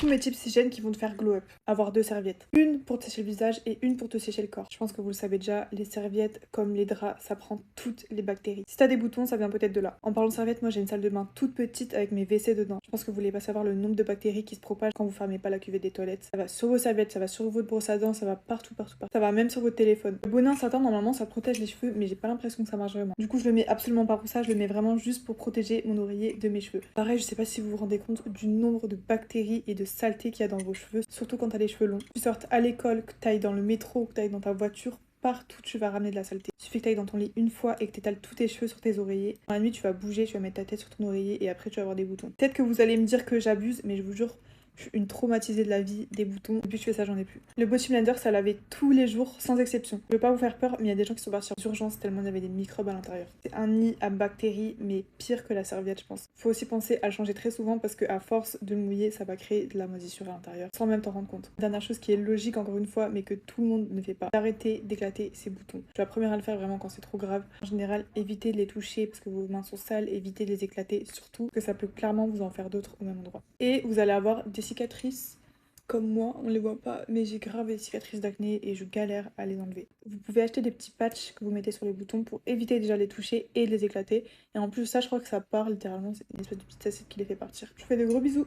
Tous mes tips hygiène qui vont te faire glow up. Avoir 2 serviettes. Une pour te sécher le visage et une pour te sécher le corps. Je pense que vous le savez déjà, les serviettes comme les draps, ça prend toutes les bactéries. Si t'as des boutons, ça vient peut-être de là. En parlant de serviettes, moi j'ai une salle de bain toute petite avec mes WC dedans. Je pense que vous voulez pas savoir le nombre de bactéries qui se propagent quand vous fermez pas la cuvette des toilettes. Ça va sur vos serviettes, ça va sur votre brosse à dents, ça va partout, partout, partout. Ça va même sur votre téléphone. Le bonnet en satin, normalement, ça protège les cheveux, mais j'ai pas l'impression que ça marche vraiment. Du coup, je le mets absolument pas pour ça, je le mets vraiment juste pour protéger mon oreiller de mes cheveux. Pareil, je sais pas si vous vous rendez compte du nombre de bactéries et de saletés qu'il y a dans vos cheveux, surtout quand t'as les cheveux longs. Que tu sortes à l'école, que t'ailles dans le métro, que t'ailles dans ta voiture, partout tu vas ramener de la saleté. Il suffit que t'ailles dans ton lit une fois et que t'étales tous tes cheveux sur tes oreillers. Dans la nuit, tu vas bouger, tu vas mettre ta tête sur ton oreiller et après tu vas avoir des boutons. Peut-être que vous allez me dire que j'abuse, mais je vous jure, je suis une traumatisée de la vie des boutons. Depuis que je fais ça, j'en ai plus. Le body blender, ça lavait tous les jours, sans exception. Je veux pas vous faire peur, mais il y a des gens qui sont partis en urgence tellement il y avait des microbes à l'intérieur. C'est un nid à bactéries, mais pire que la serviette, je pense. Faut aussi penser à le changer très souvent parce que à force de le mouiller, ça va créer de la moisissure à l'intérieur, sans même t'en rendre compte. Dernière chose qui est logique, encore une fois, mais que tout le monde ne fait pas, d'arrêter d'éclater ses boutons. Je suis la première à le faire vraiment quand c'est trop grave. En général, évitez de les toucher parce que vos mains sont sales, évitez de les éclater, surtout que ça peut clairement vous en faire d'autres au même endroit. Et vous allez avoir des cicatrices comme moi, on les voit pas, mais j'ai grave des cicatrices d'acné et je galère à les enlever. Vous pouvez acheter des petits patchs que vous mettez sur les boutons pour éviter déjà de les toucher et de les éclater. Et en plus ça, je crois que ça part littéralement, c'est une espèce de petite acide qui les fait partir. Je vous fais de gros bisous.